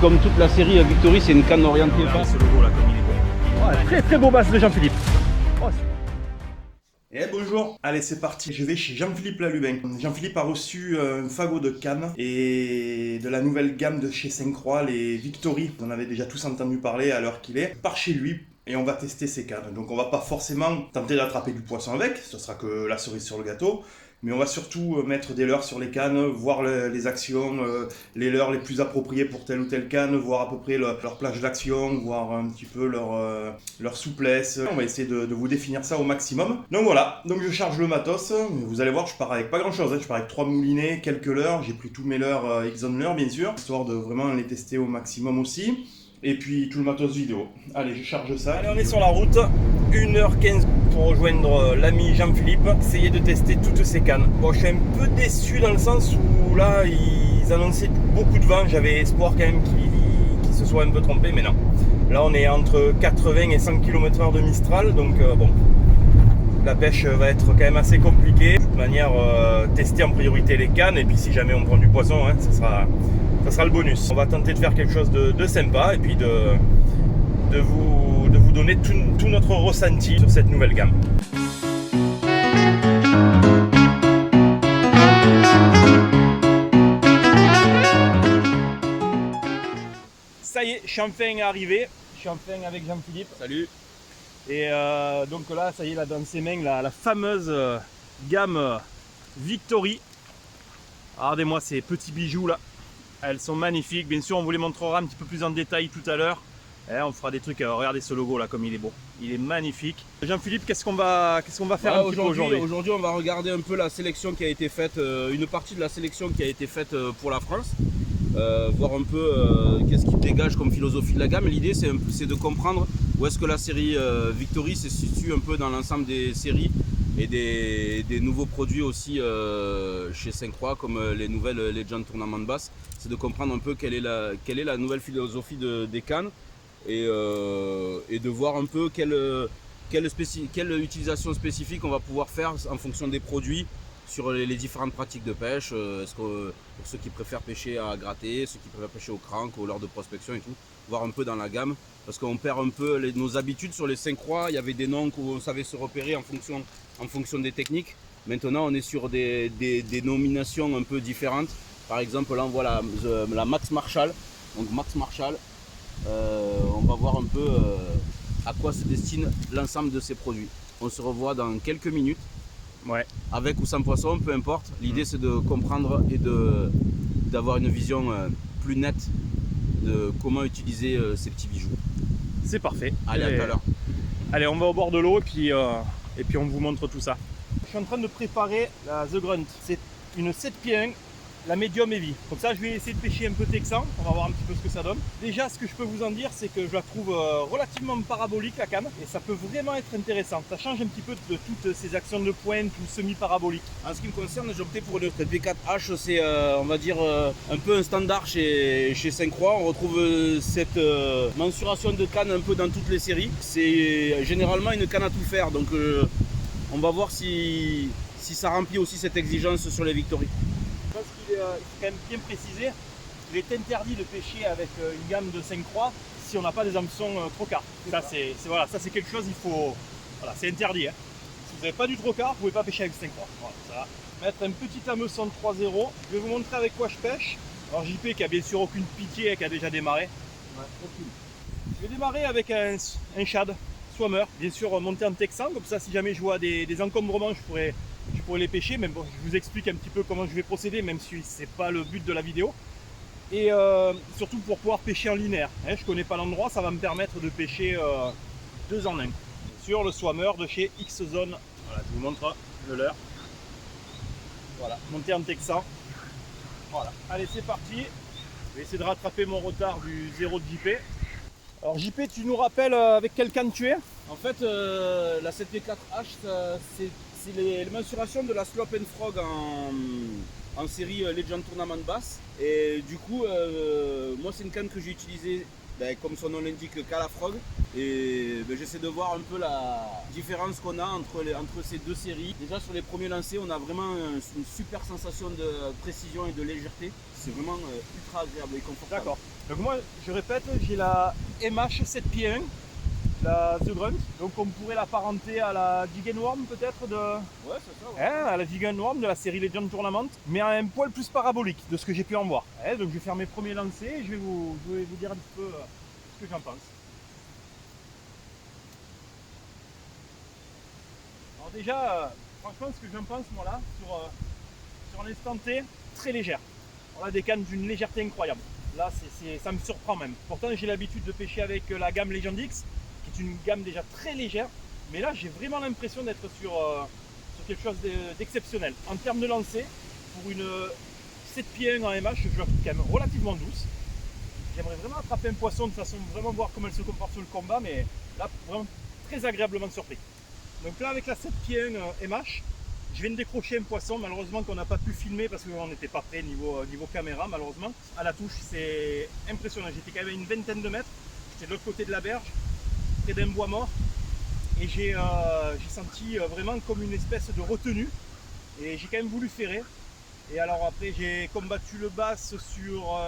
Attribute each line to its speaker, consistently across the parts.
Speaker 1: comme toute la série Victory, c'est une canne orientée basse.
Speaker 2: Ce logo là, comme il est beau.
Speaker 1: Ouais, très très beau basse de Jean-Philippe. Oh,
Speaker 2: Et bonjour. Allez, c'est parti. Je vais chez Jean-Philippe Lalubin. Jean-Philippe a reçu un fagot de cannes et de la nouvelle gamme de chez Sainte-Croix, les Victory. Vous en avez déjà tous entendu parler à l'heure qu'il est. Par chez lui. Et on va tester ces cannes. Donc on va pas forcément tenter d'attraper du poisson avec, ce sera que la cerise sur le gâteau. Mais on va surtout mettre des leurres sur les cannes, voir les actions, les leurres les plus appropriées pour telle ou telle canne, voir à peu près leur plage d'action, voir un petit peu leur souplesse. On va essayer de vous définir ça au maximum. Donc voilà, donc je charge le matos. Vous allez voir, je pars avec pas grand chose. Je pars avec 3 moulinets, quelques leurres. J'ai pris tous mes leurres Exxon leurres bien sûr, histoire de vraiment les tester au maximum aussi. Et puis tout le matos vidéo. Allez, je charge ça.
Speaker 1: Allez, on est sur la route, 1h15 pour rejoindre l'ami Jean-Philippe, essayer de tester toutes ces cannes. Bon, je suis un peu déçu dans le sens où là, ils annonçaient beaucoup de vent. J'avais espoir quand même qu'ils se soient un peu trompés, mais non. Là, on est entre 80 et 100 km/h de Mistral, donc bon, la pêche va être quand même assez compliquée. De toute manière, tester en priorité les cannes, et puis si jamais on prend du poisson, hein, ça sera le bonus. On va tenter de faire quelque chose de sympa et puis de vous donner tout notre ressenti sur cette nouvelle gamme. Ça y est, je suis enfin arrivé. Je suis enfin avec Jean-Philippe. Salut. Et donc là, ça y est, là dans ses mains, la fameuse gamme Victory. Regardez-moi ces petits bijoux là. Elles sont magnifiques, bien sûr on vous les montrera un petit peu plus en détail tout à l'heure. On fera des trucs, regardez ce logo là comme il est beau, il est magnifique. Jean-Philippe, qu'est-ce qu'on va faire un petit peu aujourd'hui?
Speaker 3: Aujourd'hui on va regarder un peu la sélection qui a été faite, une partie de la sélection qui a été faite pour la France. Voir un peu qu'est-ce qui dégage comme philosophie de la gamme. L'idée c'est de comprendre où est-ce que la série Victory se situe un peu dans l'ensemble des séries et des nouveaux produits aussi chez Sainte-Croix comme les nouvelles Legend Tournament de Basse. C'est de comprendre un peu quelle est la nouvelle philosophie des cannes et de voir un peu quelle utilisation spécifique on va pouvoir faire en fonction des produits sur les différentes pratiques de pêche. Pour ceux qui préfèrent pêcher à gratter, ceux qui préfèrent pêcher au crank, au leurre de prospection et tout, voir un peu dans la gamme parce qu'on perd un peu nos habitudes sur les Sainte-Croix. Il y avait des noms où on savait se repérer en fonction des techniques. Maintenant on est sur des nominations un peu différentes. Par exemple là on voit la Max Marshall. Donc Max Marshall, on va voir un peu à quoi se destine l'ensemble de ces produits. On se revoit dans quelques minutes.
Speaker 1: Ouais.
Speaker 3: Avec ou sans poisson, peu importe. L'idée c'est de comprendre et d'avoir une vision plus nette de comment utiliser ces petits bijoux.
Speaker 1: C'est parfait.
Speaker 3: Allez, à tout à l'heure.
Speaker 1: Allez, on va au bord de l'eau et puis on vous montre tout ça. Je suis en train de préparer la The Grunt. C'est une 7 pieds 1, la médium heavy. Comme ça, je vais essayer de pêcher un peu texan. On va voir un petit peu ce que ça donne. Déjà, ce que je peux vous en dire, c'est que je la trouve relativement parabolique, la canne. Et ça peut vraiment être intéressant. Ça change un petit peu de toutes ces actions de pointe ou semi-paraboliques.
Speaker 3: En ce qui me concerne, j'ai opté pour le P4H. C'est, on va dire, un peu un standard chez Sainte-Croix. On retrouve cette mensuration de canne un peu dans toutes les séries. C'est généralement une canne à tout faire. Donc, on va voir si ça remplit aussi cette exigence sur les Victory.
Speaker 1: Je pense qu'il faut quand même bien préciser, il est interdit de pêcher avec une gamme de 5 croix si on n'a pas des hameçons trocars. Ça c'est quelque chose, voilà, c'est interdit. Hein. Si vous n'avez pas du trocard, vous ne pouvez pas pêcher avec 5 croix. Voilà, ça va. Mettre un petit hameçon de 3-0. Je vais vous montrer avec quoi je pêche. Alors JP qui a bien sûr aucune pitié, qui a déjà démarré. Ouais, aucune. Je vais démarrer avec un shad, swammer, bien sûr monté en texan, comme ça si jamais je vois des encombrements, je pourrais les pêcher, mais bon, je vous explique un petit peu comment je vais procéder, même si c'est pas le but de la vidéo. Et surtout pour pouvoir pêcher en linéaire. Hein, je connais pas l'endroit, ça va me permettre de pêcher 2 en 1. Bien sûr, le swammer de chez X-Zone. Voilà, je vous montre le leurre. Voilà, monté en texan. Voilà, allez c'est parti. Je vais essayer de rattraper mon retard du 0 de JP. Alors JP, tu nous rappelles avec quelle canne tu es?
Speaker 3: En fait, la 7P4H, c'est les mensurations de la Slop and Frog en série Legend Tournament Bass. Et du coup, moi c'est une canne que j'ai utilisée comme son nom l'indique, qu'à la frog. Et j'essaie de voir un peu la différence qu'on a entre ces deux séries. Déjà sur les premiers lancers, on a vraiment une super sensation de précision et de légèreté. C'est vraiment ultra agréable et confortable.
Speaker 1: D'accord. Donc moi, je répète, j'ai la MH 7 pieds 1, la The Grunt. Donc on pourrait l'apparenter à la Giganworm peut-être de...
Speaker 3: Ouais, c'est ça. Ouais.
Speaker 1: À la Giganworm de la série Legend Tournament, mais à un poil plus parabolique de ce que j'ai pu en voir. Donc je vais faire mes premiers lancers et je vais vous dire un petit peu ce que j'en pense. Alors déjà, franchement, ce que j'en pense, moi là, sur l'instant T, très légère. On a des cannes d'une légèreté incroyable. Là, ça me surprend même. Pourtant, j'ai l'habitude de pêcher avec la gamme Legend X, qui est une gamme déjà très légère. Mais là, j'ai vraiment l'impression d'être sur quelque chose d'exceptionnel. En termes de lancer, pour une 7 pieds 1 en MH, je la trouve quand même relativement douce. J'aimerais vraiment attraper un poisson de façon vraiment voir comment elle se comporte sur le combat, mais là, vraiment très agréablement surpris. Donc là, avec la 7 pieds 1 MH, je viens de décrocher un poisson, malheureusement qu'on n'a pas pu filmer parce qu'on n'était pas prêt niveau caméra, malheureusement. À la touche, c'est impressionnant. J'étais quand même à une vingtaine de mètres. J'étais de l'autre côté de la berge, près d'un bois mort. Et j'ai senti vraiment comme une espèce de retenue. Et j'ai quand même voulu ferrer. Et alors après, j'ai combattu le bass sur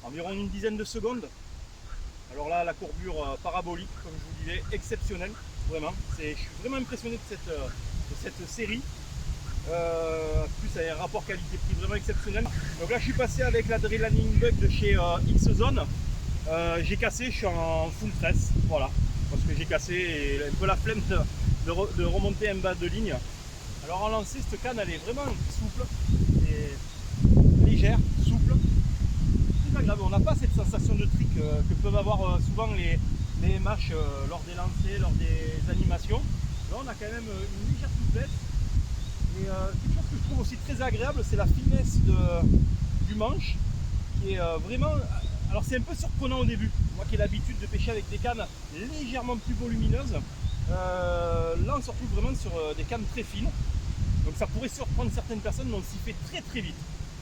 Speaker 1: environ une dizaine de secondes. Alors là, la courbure parabolique, comme je vous disais, exceptionnelle. Vraiment. Je suis vraiment impressionné de cette série. Plus avec un rapport qualité-prix vraiment exceptionnel. Donc là je suis passé avec la Drill Landing Bug de chez X-Zone. J'ai cassé, je suis en full tress, voilà, parce que j'ai cassé et un peu la flemme de remonter un bas de ligne. Alors en lancer, cette canne elle est vraiment souple, et légère, souple, très agréable. On n'a pas cette sensation de trick que peuvent avoir souvent les MH lors des lancers, lors des animations. Là on a quand même une légère souplesse. Et quelque chose que je trouve aussi très agréable, c'est la finesse du manche, qui est vraiment... Alors c'est un peu surprenant au début, moi qui ai l'habitude de pêcher avec des cannes légèrement plus volumineuses. Là on se retrouve vraiment sur des cannes très fines, donc ça pourrait surprendre certaines personnes, mais on s'y fait très très vite,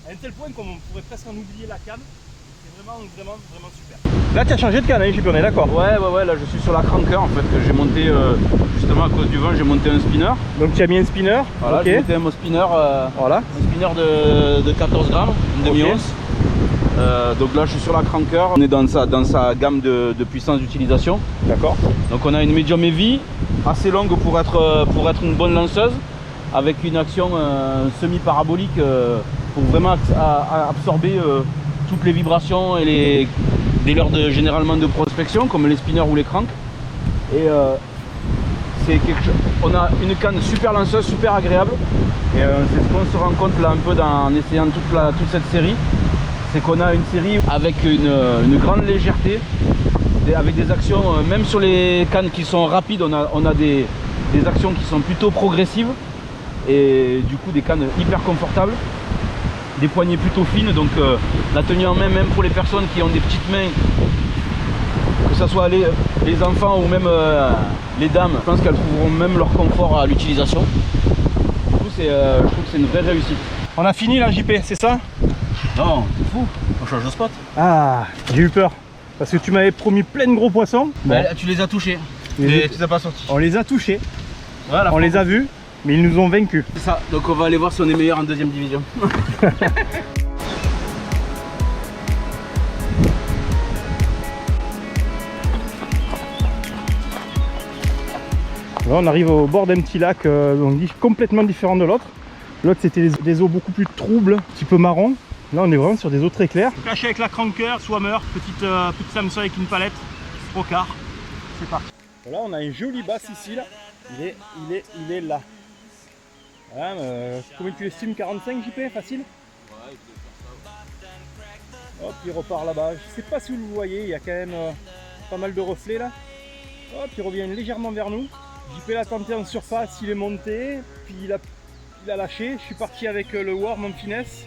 Speaker 1: à un tel point qu'on pourrait presque en oublier la canne. C'est vraiment super. Là tu as changé de canne, hein, on est d'accord?
Speaker 3: Ouais, là je suis sur la cranker en fait, que j'ai monté justement à cause du vent, j'ai monté un spinner.
Speaker 1: Donc tu as mis un spinner?
Speaker 3: Voilà,
Speaker 1: okay.
Speaker 3: J'ai monté un spinner,
Speaker 1: voilà.
Speaker 3: Un spinner de 14 grammes, une demi-once. Donc là je suis sur la cranker, on est dans sa gamme de puissance d'utilisation.
Speaker 1: D'accord.
Speaker 3: Donc on a une medium heavy, assez longue pour être une bonne lanceuse, avec une action semi-parabolique pour vraiment absorber toutes les vibrations et des leurres généralement de prospection comme les spinners ou les cranks. Et on a une canne super lanceuse, super agréable. Et c'est ce qu'on se rend compte là un peu en essayant toute cette série. C'est qu'on a une série avec une grande légèreté, avec des actions, même sur les cannes qui sont rapides, on a des actions qui sont plutôt progressives. Et du coup des cannes hyper confortables. Des poignées plutôt fines, donc la tenue en main, même pour les personnes qui ont des petites mains, que ce soit les enfants ou même les dames, je pense qu'elles trouveront même leur confort à l'utilisation. Du coup, je trouve que c'est une vraie réussite.
Speaker 1: On a fini là JP, c'est ça?
Speaker 3: Non, c'est fou, on change de spot.
Speaker 1: Ah, j'ai eu peur, parce que tu m'avais promis plein de gros poissons.
Speaker 3: Bon. Tu les as touchés, mais tu les as pas sortis.
Speaker 1: On les a touchés,
Speaker 3: voilà,
Speaker 1: on les a vus. Mais ils nous ont vaincus.
Speaker 3: C'est ça, donc on va aller voir si on est meilleur en deuxième division.
Speaker 1: Là, on arrive au bord d'un petit lac complètement différent de l'autre. L'autre c'était des eaux beaucoup plus troubles, un petit peu marron. Là on est vraiment sur des eaux très claires. Caché avec la cranker, swammer, petite Samsung avec une palette, rocard. C'est parti. Là on a un joli bass ici là. Il est là. Voilà, comment tu estimes 45 JP, facile? Ouais, il peut faire ça. Hop, il repart là-bas. Je sais pas si vous le voyez, il y a quand même pas mal de reflets là. Hop, il revient légèrement vers nous. JP l'a tenté en surface, il est monté, puis il a lâché. Je suis parti avec le worm en finesse.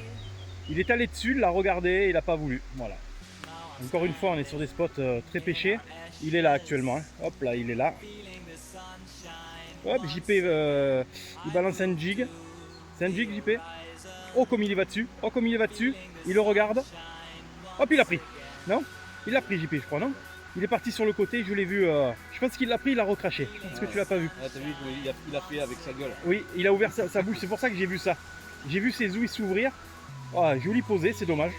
Speaker 1: Il est allé dessus, il l'a regardé, il n'a pas voulu. Voilà. Encore une fois, on est sur des spots très pêchés. Il est là actuellement. Hein. Hop là, il est là. Hop, JP, il balance un jig. C'est un jig, JP. Oh, comme il y va dessus. Oh, comme il y va dessus. Il le regarde. Hop, il a pris. Non? Il l'a pris JP, je crois, non? Il est parti sur le côté, je l'ai vu. Je pense qu'il l'a pris, il l'a recraché. Je pense que tu l'as pas vu.
Speaker 3: Ah, t'as vu, il a fait avec sa gueule.
Speaker 1: Oui, il a ouvert sa bouche, c'est pour ça que j'ai vu ça. J'ai vu ses ouïes s'ouvrir. Oh, joli posé, c'est dommage.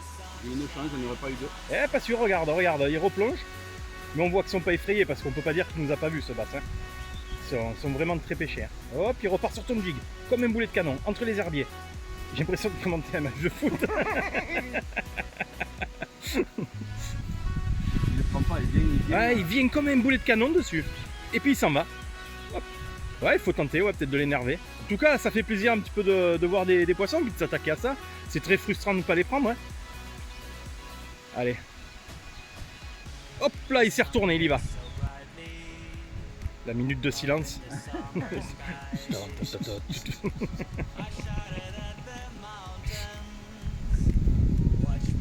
Speaker 3: Il y a une chance, j'en aurais pas eu deux.
Speaker 1: Eh, pas sûr, regarde, il replonge. Mais on voit qu'ils sont pas effrayés parce qu'on peut pas dire qu'il nous a pas vu ce bassin. Ils sont vraiment très pêchés. Hop, il repart sur ton jig, comme un boulet de canon, entre les herbiers. J'ai l'impression de commenter un match de foot.
Speaker 3: Il le prend pas, il vient.
Speaker 1: Ah, il vient comme un boulet de canon dessus. Et puis il s'en va. Hop. Ouais, il faut tenter, ouais, peut-être de l'énerver. En tout cas, ça fait plaisir un petit peu de voir des poissons, puis de s'attaquer à ça. C'est très frustrant de ne pas les prendre. Hein. Allez. Hop là, il s'est retourné, il y va. La minute de silence.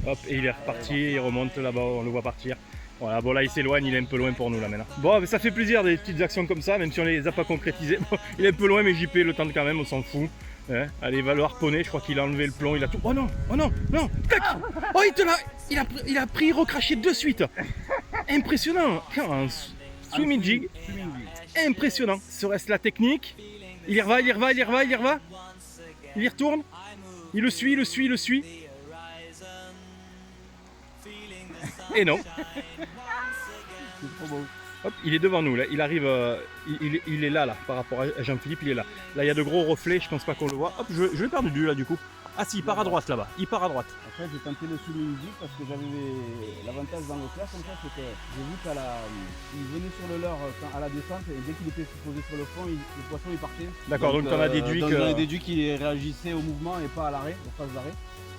Speaker 1: Hop, et il est reparti, il remonte là-bas, on le voit partir. Voilà, bon là il s'éloigne, il est un peu loin pour nous là maintenant. Bon, mais ça fait plaisir des petites actions comme ça, même si on les a pas concrétisées. Bon, il est un peu loin, mais JP le tente quand même, on s'en fout. Hein, allez, il va le harponner, je crois qu'il a enlevé le plomb, il a tout. Oh non, tac. Oh, il a pris, recraché de suite. Impressionnant. Un swimming jig. Impressionnant. Serait-ce la technique? Il y reva. Il y retourne. Il le suit. Et non.
Speaker 3: C'est trop beau.
Speaker 1: Hop, il est devant nous là, il arrive, il est là par rapport à Jean-Philippe, il est là. Là il y a de gros reflets, je pense pas qu'on le voit. Hop, je l'ai perdu de vue là du coup. Ah si, il part à droite là-bas, il part à droite.
Speaker 3: Après j'ai tenté le swimming jig parce que j'avais l'avantage dans le clair comme ça, c'est que j'ai vu qu'il venait sur le leurre à la descente et dès qu'il était posé sur le fond, le poisson il partait.
Speaker 1: D'accord, donc on a déduit que...
Speaker 3: On a déduit qu'il réagissait au mouvement et pas à l'arrêt, aux phases d'arrêt.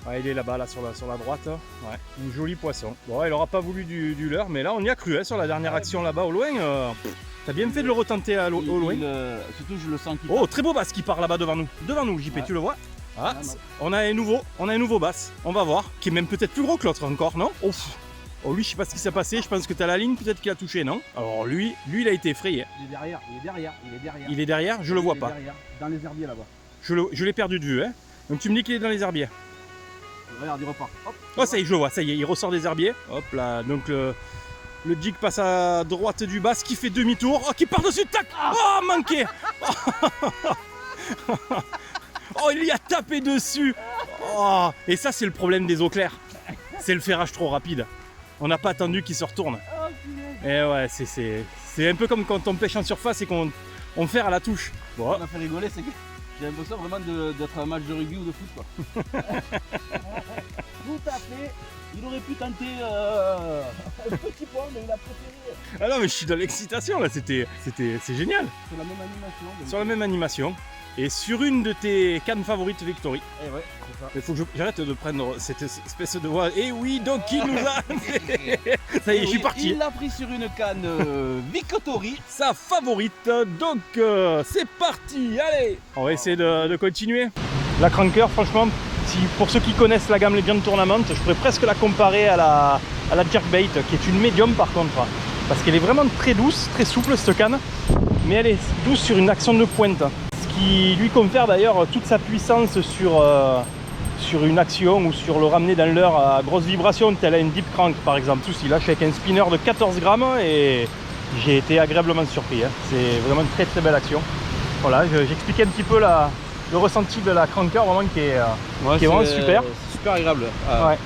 Speaker 1: Ouais, il est là-bas, là, sur la droite. Ouais, un joli poisson. Bon, il n'aura pas voulu du leurre, mais là, on y a cru, hein, sur la dernière action là-bas, au loin. T'as bien fait de le retenter au loin.
Speaker 3: Surtout, je le sens qu'il
Speaker 1: Oh, très beau bass qui part là-bas devant nous. Devant nous, JP, ouais. Tu le vois? Ah, on a un nouveau bass. On va voir, qui est même peut-être plus gros que l'autre encore, non? Oh, lui, je sais pas ce qui s'est passé. Je pense que t'as la ligne, peut-être qu'il a touché, non? Alors, lui, il a été effrayé.
Speaker 3: Il est derrière.
Speaker 1: Il est derrière, je le vois pas.
Speaker 3: Derrière, dans les herbiers là-bas.
Speaker 1: Je l'ai perdu de vue, hein. Donc, tu me dis qu'il est dans les herbiers.
Speaker 3: Regarde, il repart. Hop,
Speaker 1: oh, ça y est, je le vois, ça y est, il ressort des herbiers. Hop là, donc le jig passe à droite du bass qui fait demi-tour. Oh, qui part dessus, tac. Oh, manqué. Oh, il y a tapé dessus. Oh, et ça, c'est le problème des eaux claires. C'est le ferrage trop rapide. On n'a pas attendu qu'il se retourne. Et ouais, c'est un peu comme quand on pêche en surface et qu'on ferre à la touche. Bon.
Speaker 3: On m'a fait rigoler, c'est que j'ai l'impression vraiment d'être un match de rugby ou de foot, quoi. Tout à fait. Il aurait pu tenter un petit point, mais il a préféré.
Speaker 1: Ah non, mais je suis dans l'excitation là, c'est génial.
Speaker 3: Sur la même animation.
Speaker 1: Sur la même animation. Et sur une de tes cannes favorites Victory.
Speaker 3: Eh ouais, c'est ça.
Speaker 1: Il faut que j'arrête de prendre cette espèce de voix. Et oui, donc il nous a. Ça y est, je suis parti.
Speaker 3: Il l'a pris sur une canne Victory.
Speaker 1: Sa favorite. Donc c'est parti. Allez. On va essayer de continuer. La Cranker, franchement, pour ceux qui connaissent la gamme Legend Tournament, je pourrais presque la comparer à la Jerkbait, qui est une médium par contre. Parce qu'elle est vraiment très douce, très souple cette canne. Mais elle est douce sur une action de pointe. Qui lui confère d'ailleurs toute sa puissance sur une action ou sur le ramener dans l'heure à grosse vibration, tel une deep crank par exemple. Tout, il lâche avec un spinner de 14 grammes et j'ai été agréablement surpris. Hein. C'est vraiment une très belle action. Voilà, j'expliquais un petit peu le ressenti de la cranker vraiment qui est vraiment super.
Speaker 3: Super agréable.
Speaker 1: Ouais.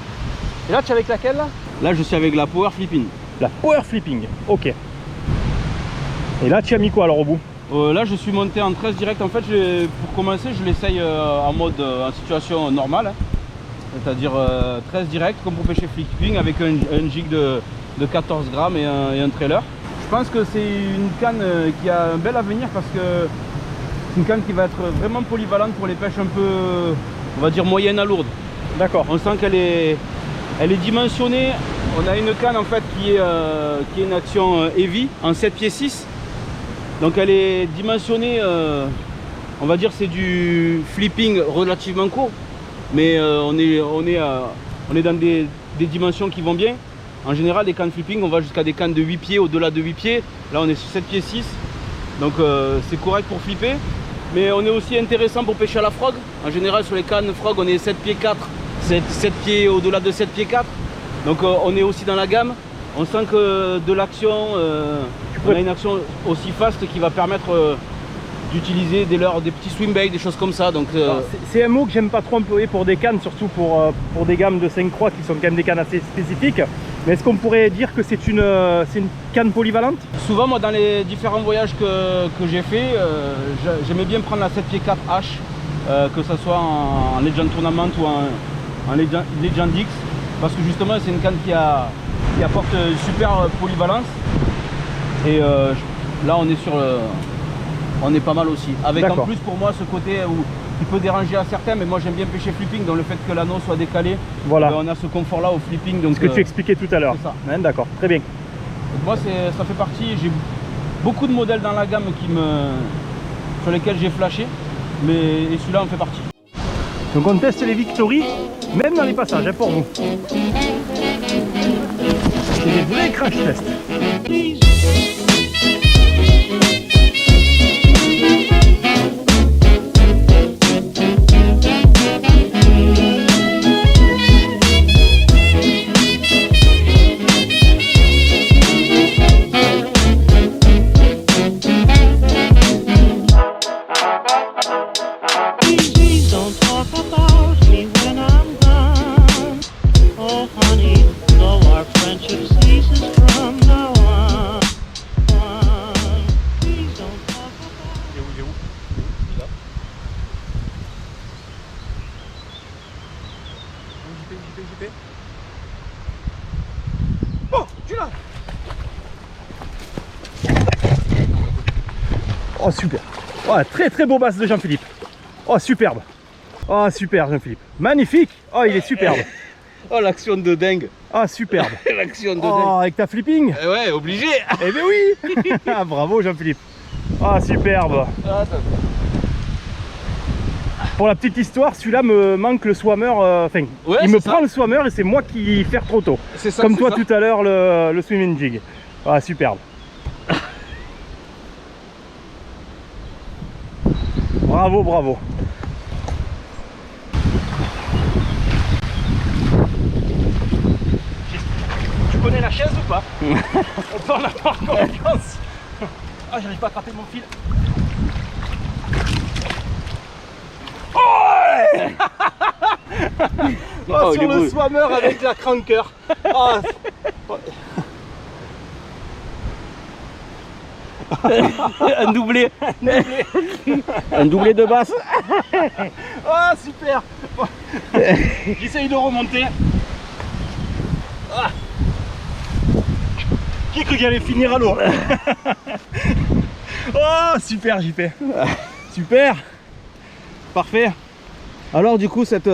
Speaker 1: Et là tu es avec laquelle là?
Speaker 3: Là je suis avec la Power Flipping.
Speaker 1: La Power Flipping, ok. Et là tu as mis quoi alors au bout?
Speaker 3: Là je suis monté en 13 direct. En fait pour commencer je l'essaye en mode en situation normale, hein. C'est-à-dire 13 direct comme pour pêcher flipping avec un jig de 14 grammes et un trailer. Je pense que c'est une canne qui a un bel avenir parce que c'est une canne qui va être vraiment polyvalente pour les pêches un peu, on va dire, moyennes à lourdes.
Speaker 1: D'accord.
Speaker 3: On sent qu'elle est dimensionnée. On a une canne en fait qui est une action heavy en 7 pieds 6. Donc elle est dimensionnée, on va dire c'est du flipping relativement court, mais on est dans des dimensions qui vont bien. En général, les cannes flipping, on va jusqu'à des cannes de 8 pieds, au-delà de 8 pieds. Là, on est sur 7 pieds 6, donc c'est correct pour flipper. Mais on est aussi intéressant pour pêcher à la frog. En général, sur les cannes frog, on est 7 pieds 4, 7 pieds au-delà de 7 pieds 4. Donc on est aussi dans la gamme. On sent que de l'action, on a une action aussi fast qui va permettre d'utiliser des petits swim baits, des choses comme ça. Donc
Speaker 1: c'est un mot que j'aime pas trop employer pour des cannes, surtout pour des gammes de 5 croix qui sont quand même des cannes assez spécifiques. Mais est-ce qu'on pourrait dire que c'est une canne polyvalente?
Speaker 3: Souvent, moi, dans les différents voyages que j'ai fait, j'aimais bien prendre la 7 pieds 4 H, que ce soit en Legend Tournament ou en Legend X, parce que justement, c'est une canne qui apporte une super polyvalence. Et là, on est pas mal aussi. Avec en plus pour moi ce côté qui peut déranger à certains, mais moi j'aime bien pêcher flipping, donc le fait que l'anneau soit décalé,
Speaker 1: voilà.
Speaker 3: On a ce confort là au flipping. Donc,
Speaker 1: ce que tu expliquais tout à l'heure.
Speaker 3: C'est ça.
Speaker 1: Ouais, d'accord, très bien.
Speaker 3: Donc moi ça fait partie, j'ai beaucoup de modèles dans la gamme sur lesquels j'ai flashé, et celui-là en fait partie.
Speaker 1: Donc on teste les Victory, même dans les passages, hein, pour vous. C'est des vrais crash tests. Oh, tu l'as. Oh, super. Oh, très très beau bass de Jean-Philippe. Oh, superbe. Oh, super Jean-Philippe. Magnifique. Oh, il est superbe.
Speaker 3: Oh, l'action de dingue.
Speaker 1: Ah, superbe.
Speaker 3: L'action de
Speaker 1: dingue.
Speaker 3: dingue.
Speaker 1: Avec ta flipping.
Speaker 3: Ouais, obligé.
Speaker 1: Eh ben oui. Ah, bravo Jean-Philippe. Ah, superbe. Pour la petite histoire, celui-là me manque le swammer, il me prend le swammer et c'est moi qui ferre trop tôt.
Speaker 3: Ça,
Speaker 1: comme toi tout à l'heure le swimming jig. Ah, superbe. Bravo, bravo. Tu connais la chaise ou pas? On peut en avoir confiance. Ah, j'arrive pas à attraper mon fil. Oh, sur le swammer avec la cranker. Oh.
Speaker 3: Un doublé. Un doublé de basse.
Speaker 1: Oh, super. J'essaye de remonter. Ah. Qui a cru qu'il allait finir à l'eau? Oh, super JP. Super. Parfait.
Speaker 3: Alors du coup cette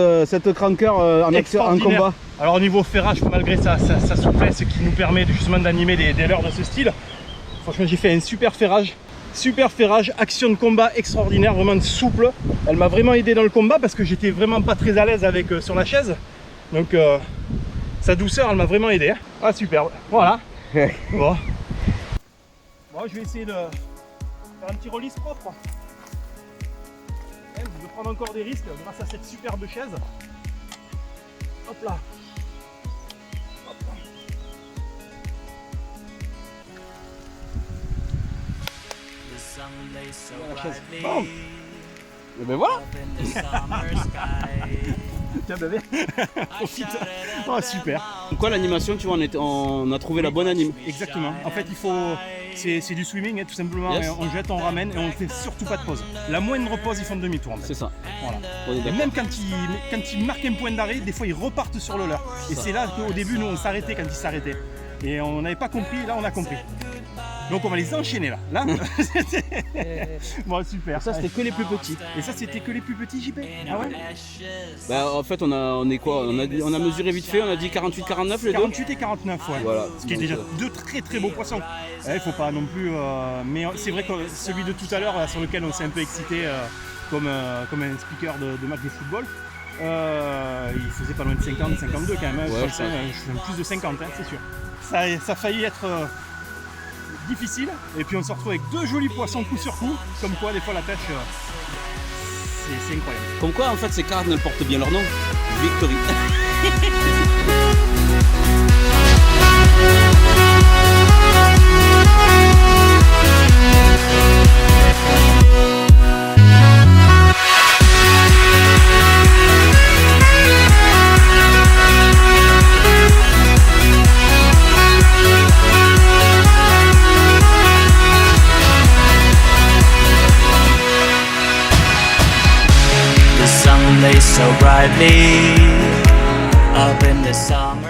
Speaker 3: cranker en combat.
Speaker 1: Alors au niveau ferrage, malgré sa souplesse qui nous permet justement d'animer des leurres de ce style, franchement j'ai fait un super ferrage, action de combat extraordinaire, vraiment souple. Elle m'a vraiment aidé dans le combat parce que j'étais vraiment pas très à l'aise avec sur la chaise. Donc sa douceur elle m'a vraiment aidé. Hein. Ah superbe, voilà. Bon, je vais essayer de faire un petit release propre. Je vais prendre encore des risques grâce à cette superbe chaise. Hop là. Hop là. La chaise. Bon.
Speaker 3: Et ben voilà.
Speaker 1: Tiens bébé. Profite. Oh super.
Speaker 3: Donc quoi l'animation, tu vois, on a trouvé la bonne anime.
Speaker 1: Exactement. En fait il faut. C'est du swimming, hein, tout simplement. Yes. On jette, on ramène et on ne fait surtout pas de pause. La moindre pause, ils font demi-tour. En fait.
Speaker 3: C'est ça.
Speaker 1: Voilà. Et même quand ils marquent un point d'arrêt, des fois ils repartent sur le leur. Et c'est là qu'au début, nous on s'arrêtait quand ils s'arrêtaient. Et on n'avait pas compris, là on a compris. Donc on va les enchaîner là. Bon super.
Speaker 3: Ça c'était que les plus petits.
Speaker 1: Et ça c'était que les plus petits JP. Ah ouais.
Speaker 3: Bah en fait on a mesuré vite fait, on a dit 48-49 les deux.
Speaker 1: 48 et 49 ouais. Voilà. Ce qui est déjà deux très très beaux poissons. Il faut pas non plus. Mais c'est vrai que celui de tout à l'heure sur lequel on s'est un peu excité comme un speaker de match de football. Il faisait pas loin de 50, 52 quand même. Hein. Ouais, je fais plus de 50 hein, c'est sûr. Ça a failli être difficile et puis on se retrouve avec deux jolis poissons coup sur coup, comme quoi des fois la pêche c'est incroyable.
Speaker 3: Comme quoi en fait ces cartes elles portent bien leur nom, Victory.
Speaker 4: blaze so brightly up in the summer.